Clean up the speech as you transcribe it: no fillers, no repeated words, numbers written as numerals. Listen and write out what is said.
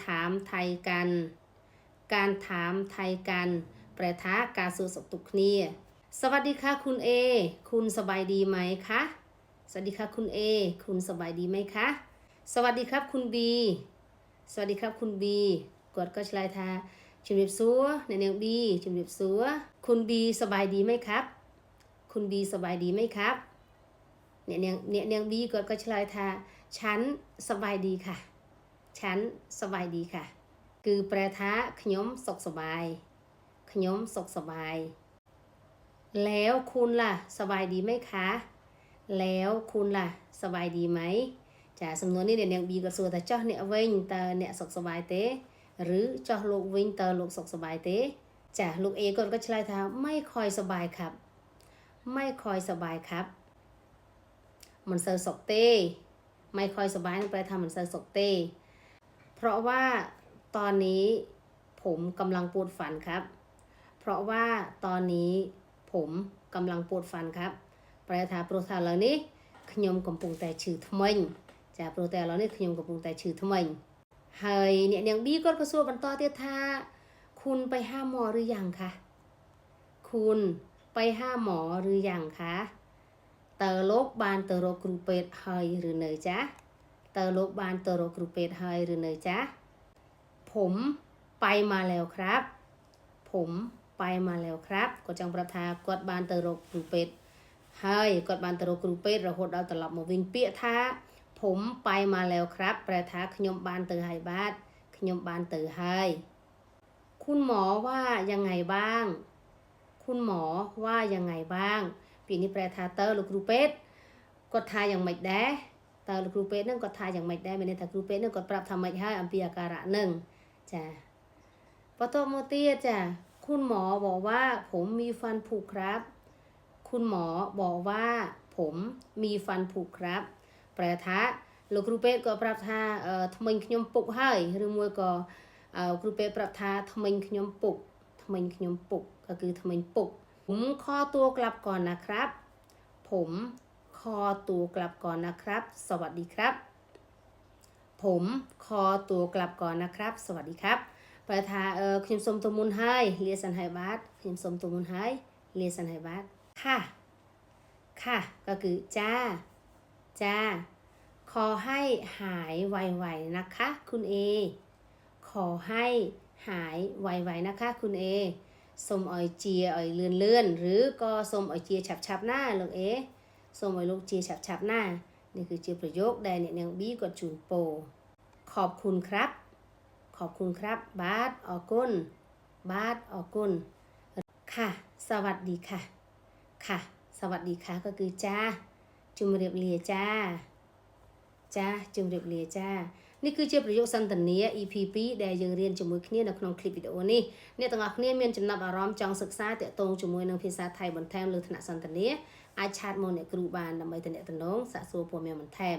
ถามไทยกันการถามไทยกันแปลท้าการสู่สตุกเนียสวัสดีค่ะคุณเอคุณสบายดีไหมคะสวัสดีค่ะคุณเอคุณสบายดีไหมคะสวัสดีครับคุณบีสวัสดีครับคุณบีกดก็ชลายทาจุดเรียบซัวในแนวบีจุดเรียบซัวคุณบีสบายดีไหมครับคุณบีสบายดีไหมครับเนี่ยบีกดก็ชลายทาฉันสบายดีค่ะฉันสบายดีค่ะคือแปลท้าขยมสกสบายขยมสกสบายแล้วคุณล่ะสบายดีไหมคะแล้วคุณล่ะสบายดีไหมจ้าสำนวนนี้เนี่ยบีก็ส่วนแต่เจ้าเนี่ยเว้นแต่เนี่ยสกสบายเต้หรือเจ้าลูกเว้นแต่ลูกสกสบายเต้จ้าลูกเอก็ชลายท้าไม่ค่อยสบายครับไม่ค่อยสบายครับมันเซอร์สกเต้ไม่ค่อยสบายนั่นแปลทำมันเซอร์สกเต้เพราะว่าตอนนี้ผมกำลังปวดฟันครับเพราะว่าตอนนี้ผมกำลังปวดฟันครับแปลថាព្រោះថាឥឡូវនេះខ្ញុំកំពុងតែឈឺធ្មេញចាព្រោះតែឥឡូវនេះខ្ញុំកំពុងតែឈឺធ្មេញហើយអ្នកនាង B គាត់ក៏សួរបន្តទៀតថាคุณไปหาหมอหรือยังคะคุณไปหาหมอหรือยังคะតើលោកបានទៅរកគ្រូពេទ្យហើយឬនៅចាតើលោកបានទៅរកគ្រូពេទ្យហើយឬនៅចាผมไปมาแล้วครับผมไปมาแล้วครับก็ចង់ប្រាប់ថាគាត់បានទៅរកគ្រូពេទ្យហើយគាត់បានទៅរកគ្រូពេទ្យរហូតដល់ត្រឡប់មកវិញពាក្យថាผมไปมาแล้วครับแปลថាខ្ញុំបានទៅហើយបាទខ្ញុំបានទៅហើយคุณหมอว่ายังไงบ้างคุณหมอว่ายังไงบ้างពាក្យនេះแปลថាតើលោកគ្រូពេទ្យគាត់ថាយ៉ាងម៉េចដែរតើលោកគ្រូពេទ្យនឹងគាត់ថាយ៉ាងម៉េចដែរមានន័យថាគ្រូពេទ្យនឹងគាត់ប្រាប់ថាម៉េចហើយអំពីអាការៈនឹងចាបន្តមកទៀតចាคุณหมอบอกว่าผมมีฟันผุครับคุณหมอบอกว่าผมมีฟันผุครับแปลថាលោកគ្រូពេទ្យក៏ប្រាប់ថាធ្មេញខ្ញុំពុកហើយឬមួយក៏គ្រូពេទ្យប្រាប់ថាធ្មេញខ្ញុំពុកធ្មេញខ្ញុំពុកក៏គឺធ្មេញពុកผมขอตัวกลับก่อนนะครับผมขอตัวกลับก่อนนะครับสวัสดีครับผมขอตัวกลับก่อนนะครับสวัสดีครับแปลថាខ្ញុំសូមទៅមុនហើយលាសិនហើយបាទខ្ញុំសូមទៅមុនហើយលាសិនហើយបាទค่ะค่ะก็คือจ้าจ้าขอให้หายไวๆนะคะคุณเอขอให้หายไวๆนะคะคุณเอសូមឲ្យជាឲ្យលឿនៗឬក៏សូមឲ្យជាឆាប់ៗណាលោកអេសូមឲ្យលោកជាឆាប់ៗណានេះគឺជាប្រយោគដែលអ្នកនាង B គាត់ជូនពោขอบคุณครับขอบคุณครับบาสออกุลบาสออกุลค่ะสวัสดีค่ะค่ะสวัสดีค่ะก็คือจ้าจุมเรียบเรียจ้าจ้าจุมเรียบเรียจ้าនេះគឺជាប្រយោគសន្ទនា EP 2ដែលយើងរៀនជាមួយគ្នានៅក្នុងคลิปវីដេអូនេះអ្នកទាំងអស់គ្នាមានចំណាប់អារម្មណ៍ចង់សិក្សាទាក់ទងជាមួយនឹងភាសាថៃបន្ថែមលើថ្នាក់សន្ទនាអាចឆាតមកអ្នកគ្រូបានដើម្បីទំនាក់ទំនងសាកសួរព័ត៌មានបន្ថែម